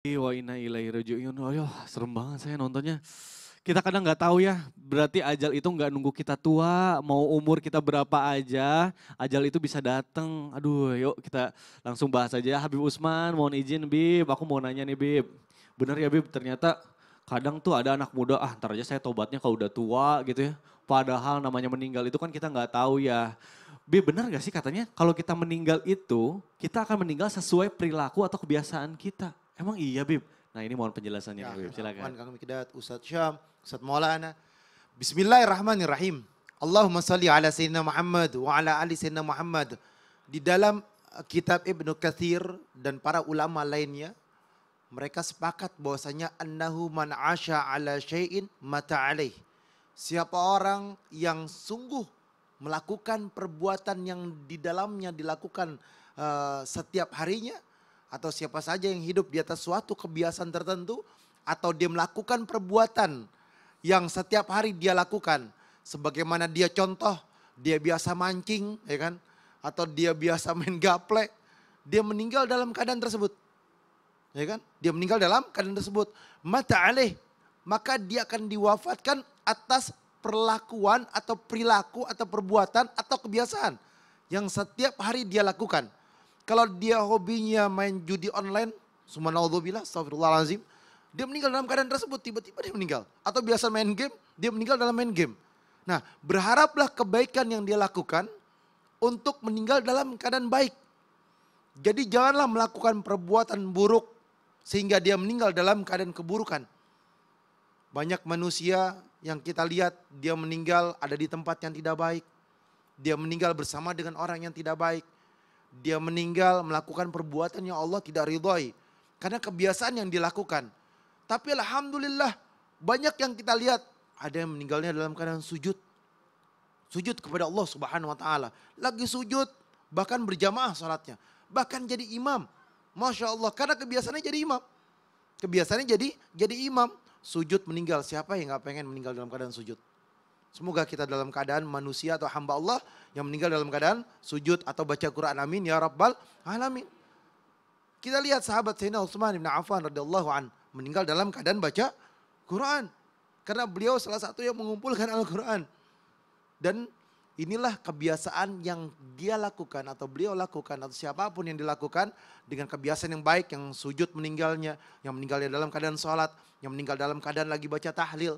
Wa inna ilaihi raji'un. Aduh, serem banget saya nontonnya. Kita kadang nggak tahu ya, berarti ajal itu nggak nunggu kita tua, mau umur kita berapa aja, ajal itu bisa datang. Aduh, yuk kita langsung bahas aja. Habib Usman, mohon izin Bib, aku mau nanya nih Bib. Bener ya Bib, ternyata kadang tuh ada anak muda, ntar aja saya tobatnya kalau udah tua gitu ya. Padahal namanya meninggal itu kan kita nggak tahu ya. Bib, bener gak sih katanya kalau kita meninggal itu, kita akan meninggal sesuai perilaku atau kebiasaan kita. Emang iya Bib? Nah ini mohon penjelasannya Ya, nih Bib, silakan. Afwan Kang Mikdad, Ustadz Syam, Ustadz Maulana. Bismillahirrahmanirrahim. Allahumma salli ala Sayyidina Muhammad wa ala ali Sayyidina Muhammad. Di dalam kitab Ibnu Katsir dan para ulama lainnya, mereka sepakat bahwasanya annahu man asha ala syai'in mata alaih. Siapa orang yang sungguh melakukan perbuatan yang di dalamnya dilakukan setiap harinya, atau siapa saja yang hidup di atas suatu kebiasaan tertentu, atau dia melakukan perbuatan yang setiap hari dia lakukan, sebagaimana dia contoh, dia biasa mancing, ya kan, atau dia biasa main gaplek, dia meninggal dalam keadaan tersebut, ya kan, dia meninggal dalam keadaan tersebut, mata alaih, maka dia akan diwafatkan atas perlakuan atau perilaku atau perbuatan atau kebiasaan yang setiap hari dia lakukan. Kalau dia hobinya main judi online, subhanallah, astagfirullahaladzim, dia meninggal dalam keadaan tersebut, tiba-tiba dia meninggal. Atau biasa main game, dia meninggal dalam main game. Nah, berharaplah kebaikan yang dia lakukan untuk meninggal dalam keadaan baik. Jadi janganlah melakukan perbuatan buruk sehingga dia meninggal dalam keadaan keburukan. Banyak manusia yang kita lihat dia meninggal ada di tempat yang tidak baik. Dia meninggal bersama dengan orang yang tidak baik. Dia meninggal melakukan perbuatan yang Allah tidak ridhoi. Karena kebiasaan yang dilakukan. Tapi alhamdulillah banyak yang kita lihat ada yang meninggalnya dalam keadaan sujud. Sujud kepada Allah Subhanahu wa taala. Lagi sujud bahkan berjamaah salatnya. Bahkan jadi imam. Masya Allah, karena kebiasaannya jadi imam. Kebiasaannya jadi imam. Sujud meninggal, siapa yang gak pengen meninggal dalam keadaan sujud? Semoga kita dalam keadaan manusia atau hamba Allah yang meninggal dalam keadaan sujud atau baca Quran, amin ya rabbal alamin. Kita lihat sahabat Sayyidina Utsman bin Affan radhiyallahu an meninggal dalam keadaan baca Quran. Karena beliau salah satu yang mengumpulkan Al-Quran. Dan inilah kebiasaan yang dia lakukan atau beliau lakukan atau siapapun yang dilakukan dengan kebiasaan yang baik, yang sujud meninggalnya, yang meninggalnya dalam keadaan sholat, yang meninggal dalam keadaan lagi baca tahlil,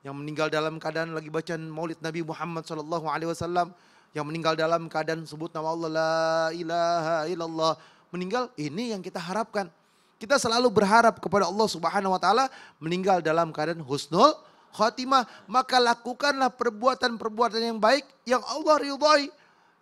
yang meninggal dalam keadaan lagi baca maulid Nabi Muhammad SAW, yang meninggal dalam keadaan sebut nama Allah la ilaha illallah, meninggal, ini yang kita harapkan. Kita selalu berharap kepada Allah Subhanahu wa taala meninggal dalam keadaan husnul khatimah. Maka lakukanlah perbuatan-perbuatan yang baik yang Allah ridhai,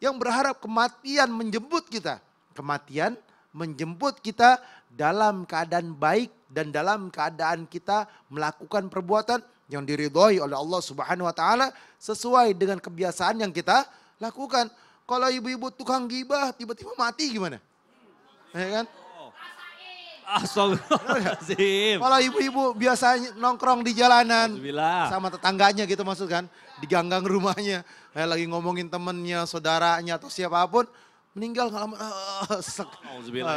yang berharap kematian menjemput kita. Kematian menjemput kita dalam keadaan baik dan dalam keadaan kita melakukan perbuatan yang diridhoi oleh Allah Subhanahu wa taala sesuai dengan kebiasaan yang kita lakukan. Kalau ibu-ibu tukang gibah tiba-tiba mati gimana? Ya kan? Astagfirullahaladzim. Kalau ibu-ibu biasa nongkrong di jalanan Alhamdulillah. sama tetangganya gitu maksud kan, di ganggang rumahnya, lagi ngomongin temennya, saudaranya atau siapapun, meninggal nggak lama.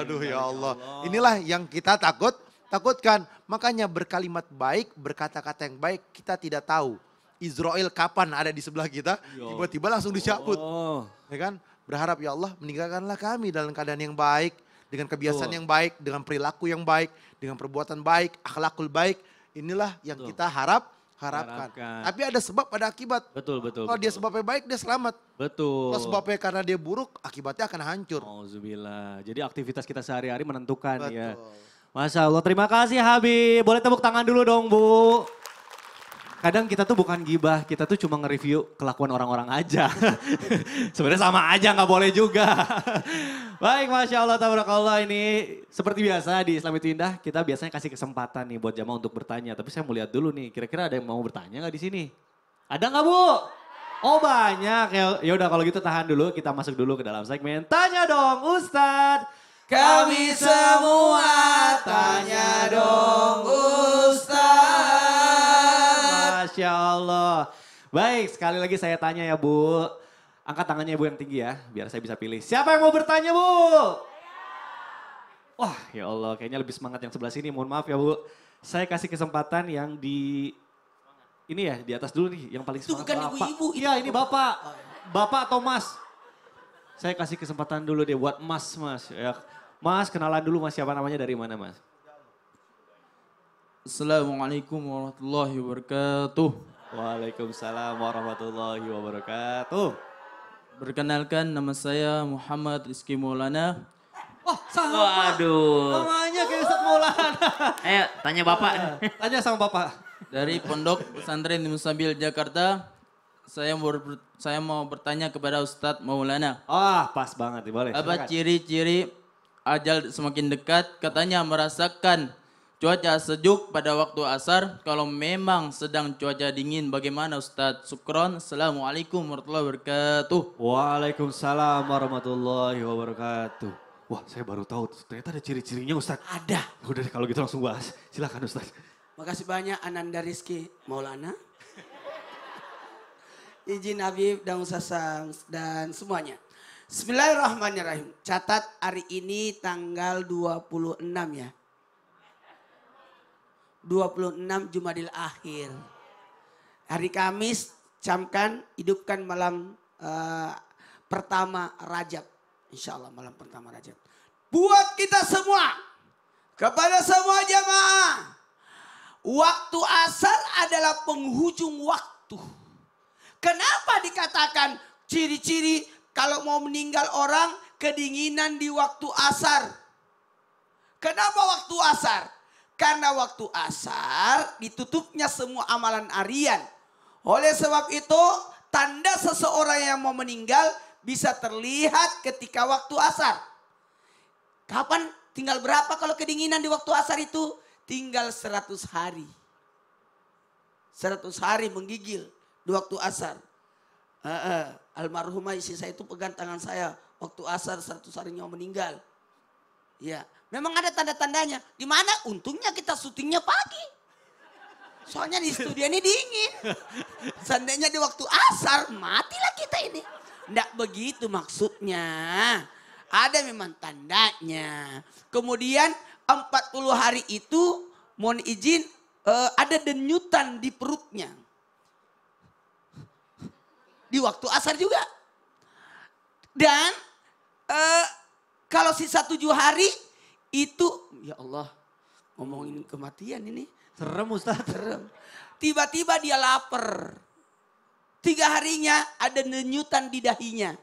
Aduh ya Allah. Inilah yang kita takutkan. Makanya berkalimat baik, berkata-kata yang baik, kita tidak tahu Israel kapan ada di sebelah kita, tiba-tiba langsung dicabut. Ya kan? Berharap ya Allah meninggalkanlah kami dalam keadaan yang baik, dengan kebiasaan yang baik, dengan perilaku yang baik, dengan perbuatan baik, akhlakul baik. Inilah yang kita harapkan. Tapi ada sebab, ada akibat. Betul. Kalau dia sebabnya baik, dia selamat. Betul. Kalau sebabnya karena dia buruk, akibatnya akan hancur. Auzubillah. Jadi aktivitas kita sehari-hari menentukan ya. Betul. Masya Allah, terima kasih Habib. Boleh tepuk tangan dulu dong Bu. Kadang kita tuh bukan gibah, kita tuh cuma nge-review kelakuan orang-orang aja. Sebenarnya sama aja, nggak boleh juga. Baik, Masya Allah, tabarakallah, ini seperti biasa di Islam itu Indah, kita biasanya kasih kesempatan nih buat jamaah untuk bertanya. Tapi saya mau lihat dulu nih, kira-kira ada yang mau bertanya nggak di sini? Ada nggak Bu? Oh banyak, ya udah kalau gitu tahan dulu, kita masuk dulu ke dalam segmen Tanya Dong Ustadz. Kami semua tanya dong Ustaz. Masya Allah. Baik, sekali lagi saya tanya ya Bu. Angkat tangannya Bu yang tinggi ya, biar saya bisa pilih. Siapa yang mau bertanya Bu? Wah ya Allah kayaknya lebih semangat yang sebelah sini. Mohon maaf ya Bu. Saya kasih kesempatan yang di ini ya di atas dulu nih yang paling Itu semangat. bukan Bapak. ibu-ibu. Iya ini Bapak. Bapak atau Mas? Saya kasih kesempatan dulu deh buat Mas. Ya. Mas kenalan dulu Mas siapa namanya dari mana Mas? Assalamualaikum warahmatullahi wabarakatuh. Waalaikumsalam warahmatullahi wabarakatuh. Perkenalkan nama saya Muhammad Rizky Maulana. Wah sama. Waduh. Namanya kayak Ustadz Maulana. Ayo tanya Bapak. Tanya sama Bapak. Dari Pondok Pesantren di Musabil, Jakarta. Saya mau bertanya kepada Ustadz Maulana. Ah pas banget nih boleh. Apa silakan. ciri-ciri ajal semakin dekat? Katanya merasakan cuaca sejuk pada waktu asar. Kalau memang sedang cuaca dingin bagaimana Ustadz? Syukron. Assalamualaikum warahmatullahi wabarakatuh. Waalaikumsalam warahmatullahi wabarakatuh. Wah saya baru tahu ternyata ada ciri-cirinya Ustadz. Ada. Udah deh, kalau gitu langsung bahas. Silakan Ustadz. Makasih banyak Ananda Rizky Maulana. Izin Habib dan Ustaz Sams dan semuanya. Bismillahirrahmanirrahim. Catat hari ini tanggal 26 ya. 26 Jumadil Akhir. Hari Kamis camkan hidupkan malam pertama Rajab. Insya Allah malam pertama Rajab. Buat kita semua. Kepada semua jamaah. Waktu asar adalah penghujung waktu. Kenapa dikatakan ciri-ciri kalau mau meninggal orang kedinginan di waktu asar? Kenapa waktu asar? Karena waktu asar ditutupnya semua amalan harian. Oleh sebab itu tanda seseorang yang mau meninggal bisa terlihat ketika waktu asar. Kapan tinggal berapa kalau kedinginan di waktu asar itu? Tinggal 100 hari. 100 hari menggigil di waktu asar. Almarhumah istri saya itu pegang tangan saya. Waktu asar 100 hari mau meninggal. Ya, memang ada tanda-tandanya. Di mana untungnya kita syutingnya pagi. Soalnya di studio ini dingin. Seandainya di waktu asar matilah kita ini. Nggak begitu maksudnya. Ada memang tandanya. Kemudian 40 hari itu mohon izin ada denyutan di perutnya. Di waktu asar juga. Dan kalau sisa 7 hari itu ya Allah ngomongin kematian ini. Serem Ustadz. Serem. Tiba-tiba dia lapar. 3 harinya ada denyutan di dahinya.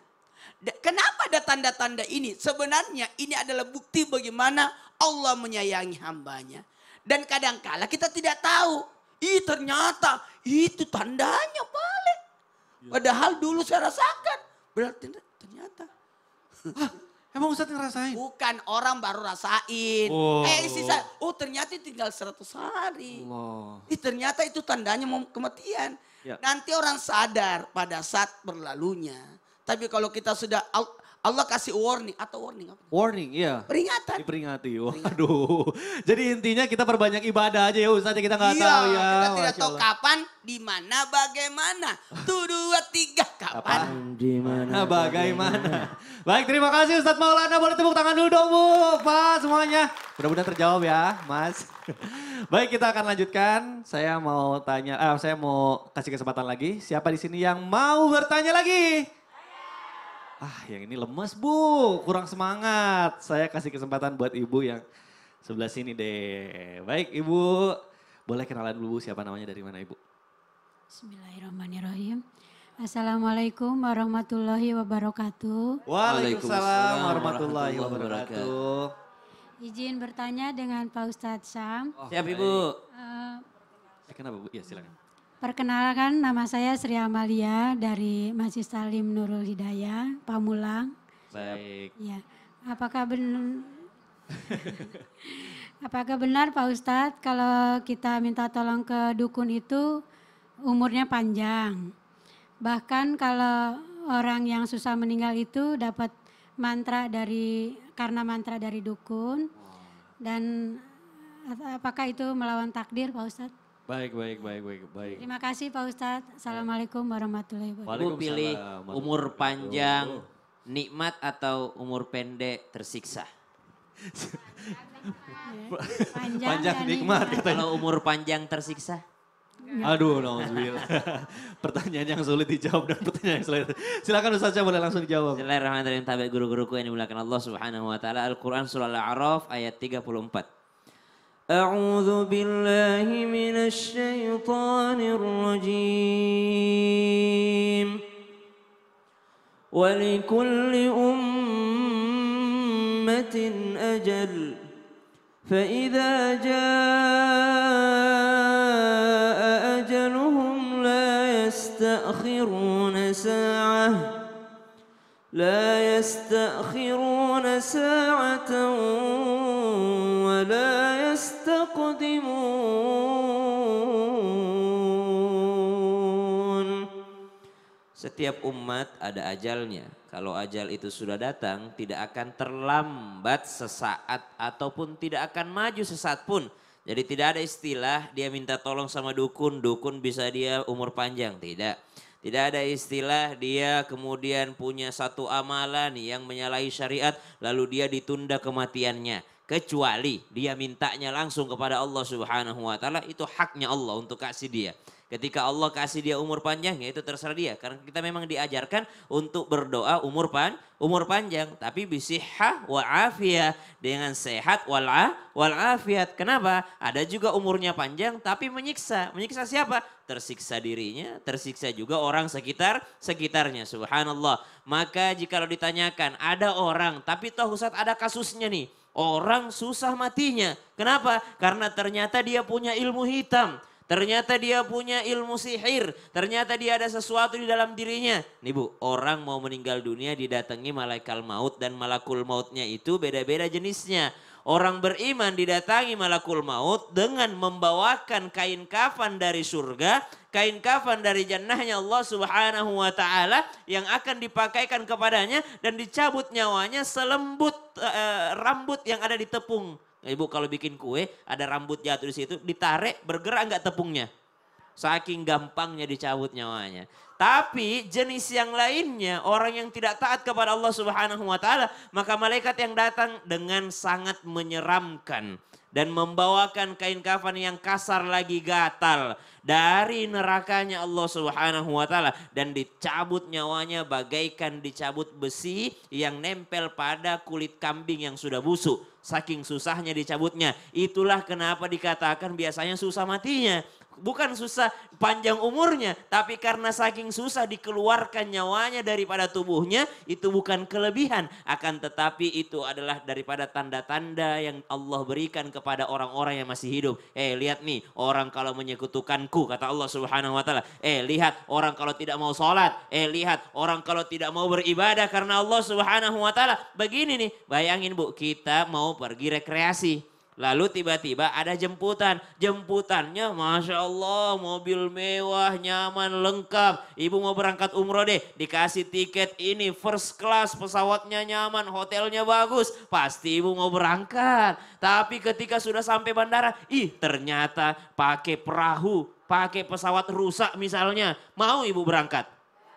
Kenapa ada tanda-tanda ini? Sebenarnya ini adalah bukti bagaimana Allah menyayangi hambanya. Dan kadangkala kita tidak tahu. Ternyata itu tandanya balik. Padahal dulu saya rasakan. Berarti ternyata. Emang Ustadz ngerasain? Bukan orang baru rasain. Oh. Istri saya, ternyata tinggal 100 hari. Allah. Ternyata itu tandanya mau kematian. Ya. Nanti orang sadar pada saat berlalunya. Tapi kalau kita sudah, Allah kasih warning. Atau warning apa? Warning, iya. Peringatan. Diperingati. Waduh. Jadi intinya kita perbanyak ibadah aja ya Ustadz. Kita nggak tahu ya. Kita tidak Masya tahu Allah. kapan, di mana, bagaimana. Tuh 2, 3, kapan. Di mana? Nah, bagaimana? Baik, terima kasih Ustadz Maulana. Boleh tepuk tangan dulu dong Bu. Pak semuanya. Mudah-mudahan terjawab ya Mas. Baik, kita akan lanjutkan. Saya mau kasih kesempatan lagi. Siapa di sini yang mau bertanya lagi? Yang ini lemes Bu, kurang semangat. Saya kasih kesempatan buat Ibu yang sebelah sini deh. Baik Ibu, boleh kenalan dulu Bu, siapa namanya dari mana Ibu? Bismillahirrahmanirrahim. Assalamualaikum warahmatullahi wabarakatuh. Waalaikumsalam warahmatullahi wabarakatuh. Izin bertanya dengan Pak Ustadz Sam. Siap Ibu. Kenapa Bu? Ya silakan. Perkenalkan nama saya Sri Amalia dari Masjid Salim Nurul Hidayah, Pamulang. Baik. Ya, apakah benar Pak Ustadz kalau kita minta tolong ke dukun itu umurnya panjang? Bahkan kalau orang yang susah meninggal itu dapat karena mantra dari dukun. Dan apakah itu melawan takdir Pak Ustadz? Baik. Terima kasih Pak Ustadz. Assalamualaikum warahmatullahi wabarakatuh. Ibu pilih umur panjang nikmat atau umur pendek tersiksa? Panjang dan nikmat nikmat. katanya. Kalau umur panjang tersiksa? Aduh, nauzubillah. Pertanyaan yang sulit dijawab dan pertanyaan yang sulit. Silakan Ustaz boleh langsung dijawab. Bismillahirrahmanirrahim. Tabi guru-guruku yang dimuliakan Allah Subhanahu wa taala. Al-Qur'an surah Al-A'raf ayat 34. A'udzu billahi minasy syaithanir rajim. ولكل أمة أجل فإذا جاء أجلهم لا يستأخرون ساعة ولا يستقدمون. Setiap umat ada ajalnya. Kalau ajal itu sudah datang, tidak akan terlambat sesaat ataupun tidak akan maju sesaat pun. Jadi tidak ada istilah dia minta tolong sama dukun, dukun bisa dia umur panjang. Tidak. Tidak ada istilah dia kemudian punya satu amalan yang menyalahi syariat lalu dia ditunda kematiannya. Kecuali dia mintanya langsung kepada Allah Subhanahu wa taala, itu haknya Allah untuk kasih dia. Ketika Allah kasih dia umur panjang, ya itu terserah dia. Karena kita memang diajarkan untuk berdoa umur panjang. Tapi bisihah wa afiyah. Dengan sehat wal afiat. Kenapa? Ada juga umurnya panjang tapi menyiksa. Menyiksa siapa? Tersiksa dirinya, tersiksa juga orang sekitarnya. Subhanallah. Maka jika ditanyakan ada orang, tapi toh Ustaz ada kasusnya nih. Orang susah matinya. Kenapa? Karena ternyata dia punya ilmu hitam. Ternyata dia punya ilmu sihir. Ternyata dia ada sesuatu di dalam dirinya. Nih Bu, orang mau meninggal dunia didatangi malaikat maut dan malakul mautnya itu beda-beda jenisnya. Orang beriman didatangi malakul maut dengan membawakan kain kafan dari surga. Kain kafan dari jannahnya Allah Subhanahu wa ta'ala yang akan dipakaikan kepadanya dan dicabut nyawanya selembut rambut yang ada di tepung. Ibu kalau bikin kue ada rambut jatuh di situ ditarik bergerak enggak tepungnya. Saking gampangnya dicabut nyawanya. Tapi jenis yang lainnya orang yang tidak taat kepada Allah Subhanahu wa taala, maka malaikat yang datang dengan sangat menyeramkan dan membawakan kain kafan yang kasar lagi gatal dari nerakanya Allah Subhanahu wa taala dan dicabut nyawanya bagaikan dicabut besi yang nempel pada kulit kambing yang sudah busuk. Saking susahnya dicabutnya. Itulah kenapa dikatakan biasanya susah matinya. Bukan susah panjang umurnya, tapi karena saking susah dikeluarkan nyawanya daripada tubuhnya, itu bukan kelebihan. Akan tetapi itu adalah daripada tanda-tanda yang Allah berikan kepada orang-orang yang masih hidup. Lihat nih, orang kalau menyekutukanku, kata Allah Subhanahu wa taala. Lihat orang kalau tidak mau sholat. Lihat orang kalau tidak mau beribadah karena Allah Subhanahu wa taala. Begini nih, bayangin Bu, kita mau pergi rekreasi. Lalu tiba-tiba ada jemputan. Jemputannya Masya Allah mobil mewah, nyaman, lengkap. Ibu mau berangkat umroh deh. Dikasih tiket ini first class, pesawatnya nyaman, hotelnya bagus. Pasti ibu mau berangkat. Tapi ketika sudah sampai bandara, ternyata pakai perahu, pakai pesawat rusak misalnya. Mau ibu berangkat?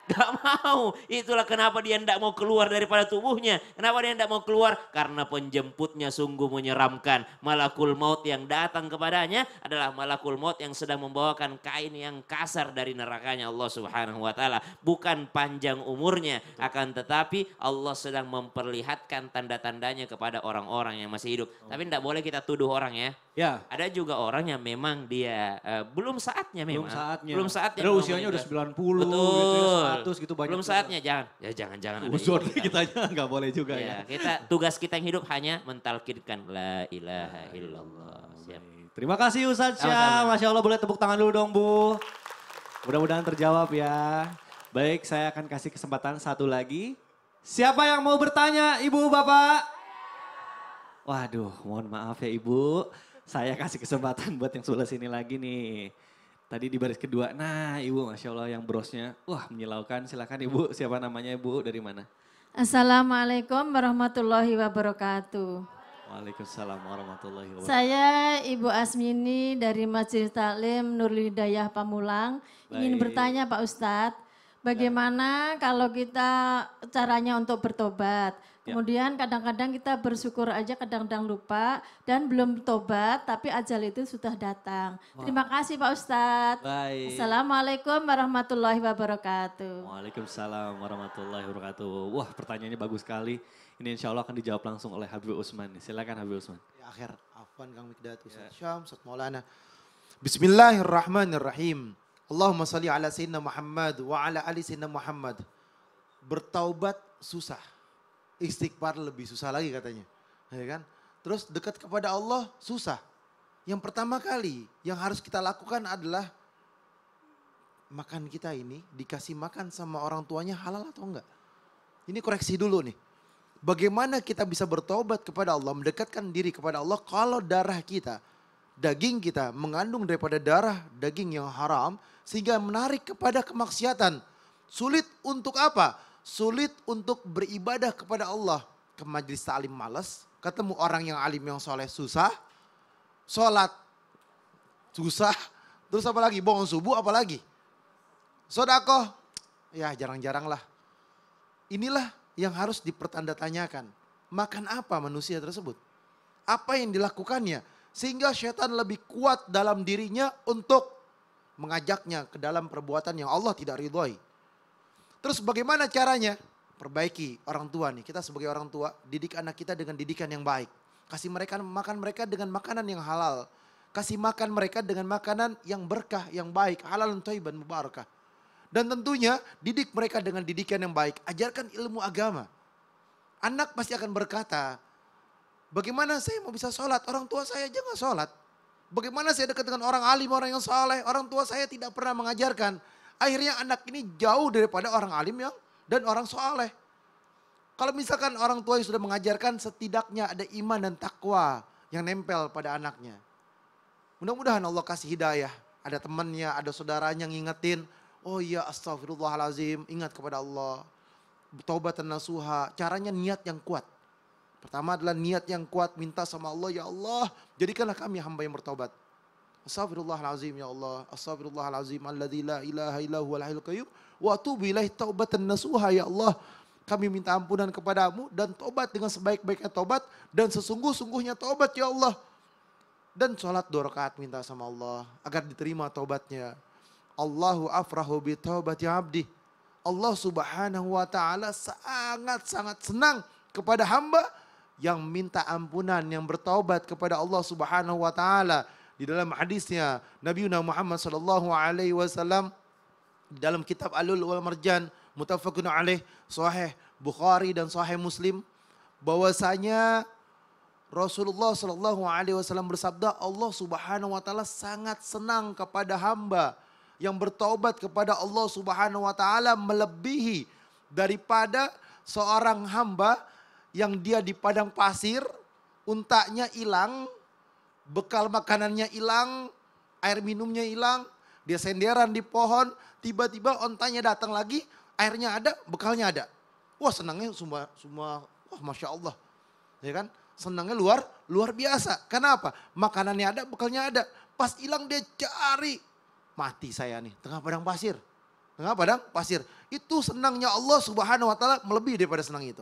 Gak mau. Itulah kenapa dia tidak mau keluar daripada tubuhnya. Kenapa dia tidak mau keluar? Karena penjemputnya sungguh menyeramkan. Malakul maut yang datang kepadanya adalah malakul maut yang sedang membawakan kain yang kasar dari nerakanya Allah Subhanahu wa taala. Bukan panjang umurnya, akan tetapi Allah sedang memperlihatkan tanda-tandanya kepada orang-orang yang masih hidup. Tapi tidak boleh kita tuduh orang ya. Ya. Ada juga orang yang memang dia belum saatnya memang. Belum saatnya. Ada usianya udah 90 gitu ya, 100 gitu banyak. Belum saatnya, jangan. Ya jangan. Uzur kitanya nggak boleh juga ya. Tugas kita yang hidup hanya mentalkinkan la ilaha illallah. Siap. Terima kasih Ustaz Syah. Masya Allah, boleh tepuk tangan dulu dong Bu. Mudah-mudahan terjawab ya. Baik, saya akan kasih kesempatan satu lagi. Siapa yang mau bertanya, Ibu, Bapak? Waduh, mohon maaf ya Ibu. Saya kasih kesempatan buat yang sebelah sini lagi nih. Tadi di baris kedua, nah Ibu Masya Allah yang brosnya, wah menyilaukan. Silakan Ibu, siapa namanya Ibu, dari mana? Assalamualaikum warahmatullahi wabarakatuh. Waalaikumsalam warahmatullahi wabarakatuh. Saya Ibu Asmini dari Masjid Taklim Nurul Hidayah Pamulang. Ingin Baik. bertanya Pak Ustadz, bagaimana kalau kita caranya untuk bertobat? Kemudian kadang-kadang kita bersyukur aja, kadang-kadang lupa dan belum tobat, tapi ajal itu sudah datang. Terima kasih Pak Ustadz. Baik. Assalamualaikum warahmatullahi wabarakatuh. Waalaikumsalam warahmatullahi wabarakatuh. Wah, pertanyaannya bagus sekali. Ini insya Allah akan dijawab langsung oleh Habib Usman. Silakan Habib Usman. Ya akhir, afwan Kang Mikdad, Ustaz Syam, Ustaz Maulana. Bismillahirrahmanirrahim. Allahumma salli ala Sayyidina Muhammad wa ala ali Sayyidina Muhammad. Bertaubat susah. Istighfar lebih susah lagi katanya. Ya kan? Terus dekat kepada Allah susah. Yang pertama kali yang harus kita lakukan adalah makan kita ini dikasih makan sama orang tuanya halal atau enggak. Ini koreksi dulu nih. Bagaimana kita bisa bertobat kepada Allah, mendekatkan diri kepada Allah kalau darah kita, daging kita mengandung daripada darah daging yang haram sehingga menarik kepada kemaksiatan. Sulit untuk apa? Sulit untuk beribadah kepada Allah. Ke majelis ta'lim malas, ketemu orang yang alim yang soleh susah, sholat susah, terus apa lagi? Bangun subuh apa lagi? Sodakoh, ya jarang-jarang lah. Inilah yang harus dipertandatanyakan. Makan apa manusia tersebut? Apa yang dilakukannya? Sehingga syaitan lebih kuat dalam dirinya untuk mengajaknya ke dalam perbuatan yang Allah tidak ridhoi. Terus bagaimana caranya? Perbaiki orang tua nih. Kita sebagai orang tua, didik anak kita dengan didikan yang baik. Kasih mereka makan mereka dengan makanan yang halal. Kasih makan mereka dengan makanan yang berkah, yang baik. Halal dan thayyiban mubarakah. Dan tentunya didik mereka dengan didikan yang baik. Ajarkan ilmu agama. Anak pasti akan berkata, bagaimana saya mau bisa sholat? Orang tua saya aja gak sholat. Bagaimana saya dekat dengan orang alim, orang yang soleh? Orang tua saya tidak pernah mengajarkan. Akhirnya anak ini jauh daripada orang alim dan orang soleh. Kalau misalkan orang tua yang sudah mengajarkan, setidaknya ada iman dan takwa yang nempel pada anaknya. Mudah-mudahan Allah kasih hidayah. Ada temannya, ada saudaranya ngingetin. Oh iya, astagfirullahalazim, ingat kepada Allah. Taubatan nasuha, caranya niat yang kuat. Pertama adalah niat yang kuat, minta sama Allah, ya Allah, jadikanlah kami hamba yang bertobat. Astagfirullahalazim ya Allah, astagfirullahalazim alladzi la ilaha illa huwal hayyul qayyum wa atubu ilaihi taubatan nasuha ya Allah. Kami minta ampunan kepadamu dan tobat dengan sebaik-baiknya tobat dan sesungguh-sungguhnya tobat ya Allah. Dan sholat 2 rakaat minta sama Allah agar diterima tobatnya. Allahu afrahu bi taubati abdi. Allah subhanahu wa ta'ala sangat-sangat senang kepada hamba yang minta ampunan, yang bertaubat kepada Allah subhanahu wa ta'ala. Di dalam hadisnya Nabi Muhammad sallallahu alaihi wasallam dalam kitab Al-Lu'lu' wal Marjan muttafaqun alaih sahih Bukhari dan sahih Muslim bahwasanya Rasulullah sallallahu alaihi wasallam bersabda, Allah Subhanahu wa taala sangat senang kepada hamba yang bertaubat kepada Allah Subhanahu wa taala melebihi daripada seorang hamba yang dia di padang pasir, untanya hilang, bekal makanannya hilang, air minumnya hilang, dia senderan di pohon, tiba-tiba ontanya datang lagi, airnya ada, bekalnya ada. Wah senangnya semua, wah Masya Allah. Ya kan? Senangnya luar biasa. Kenapa? Makanannya ada, bekalnya ada. Pas hilang dia cari, mati saya nih, tengah padang pasir. Tengah padang pasir. Itu senangnya Allah Subhanahu wa taala melebihi daripada senang itu.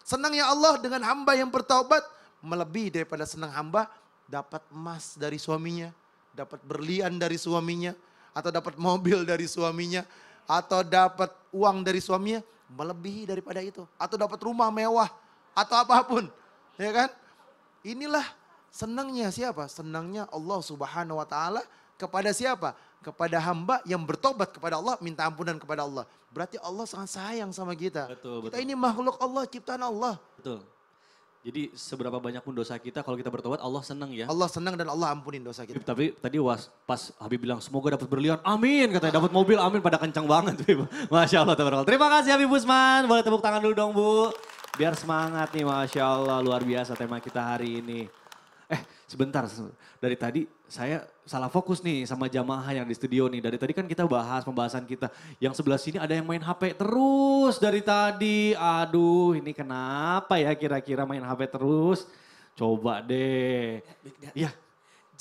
Senangnya Allah dengan hamba yang bertaubat melebihi daripada senang hamba dapat emas dari suaminya, dapat berlian dari suaminya, atau dapat mobil dari suaminya, atau dapat uang dari suaminya, melebihi daripada itu. Atau dapat rumah mewah, atau apapun. Ya kan? Inilah senangnya siapa? Senangnya Allah Subhanahu wa taala kepada siapa? Kepada hamba yang bertobat kepada Allah, minta ampunan kepada Allah. Berarti Allah sangat sayang sama kita. Betul, Kita ini makhluk Allah, ciptaan Allah. Betul. Jadi seberapa banyak pun dosa kita, kalau kita bertobat Allah senang ya. Allah senang dan Allah ampunin dosa kita. Tapi tadi pas Habib bilang semoga dapat berlian, amin katanya, dapat mobil, amin, pada kencang banget. Masya Allah, tabarakallah. Terima kasih Habib Usman, boleh tepuk tangan dulu dong Bu. Biar semangat nih, Masya Allah, luar biasa tema kita hari ini. Sebentar, dari tadi saya salah fokus nih sama jamaah yang di studio nih. Dari tadi kan kita bahas pembahasan kita. Yang sebelah sini ada yang main HP terus dari tadi. Aduh ini kenapa ya kira-kira main HP terus. Coba deh. Iya.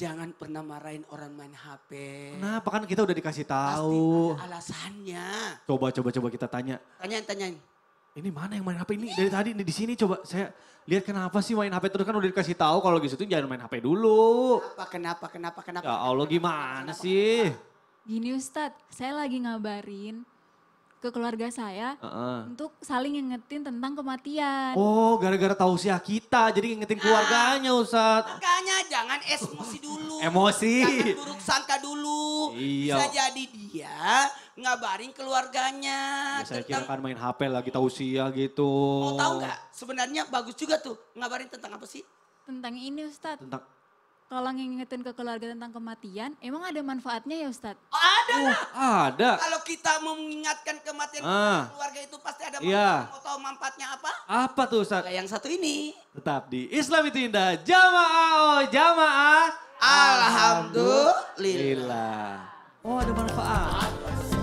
Jangan pernah marahin orang main HP. Kenapa kan kita udah dikasih Pasti tahu. ada alasannya. Coba kita tanya. Tanyain. Ini mana yang main HP ini? Dari tadi nih di sini coba saya lihat kenapa sih main HP terus kan udah dikasih tahu kalau gitu jangan main HP dulu. Kenapa? Ya Allah gimana sih? Gini Ustadz, saya lagi ngabarin ke keluarga saya untuk saling ngingetin tentang kematian. Oh gara-gara tausiah kita jadi ngingetin keluarganya Ustadz. Makanya jangan emosi dulu. Emosi. Jangan buruk sangka dulu. Iya. Bisa jadi dia ngabarin keluarganya. Ya, saya kira kan main HP lagi tausiah gitu. Mau tahu nggak? Sebenarnya bagus juga tuh ngabarin tentang apa sih? Tentang ini Ustadz, Tentang kalau ngingetin ke keluarga tentang kematian, emang ada manfaatnya ya Ustadz? Oh, ada lah. ada. Kalau kita mau mengingatkan kematian keluarga itu pasti ada manfaat. Iya. Mau tahu manfaatnya apa? Apa tuh Ustadz? Kayak yang satu ini. Tetap di Islam itu indah. Jamaah, jamaah. Alhamdulillah. Alhamdulillah. Oh ada manfaat.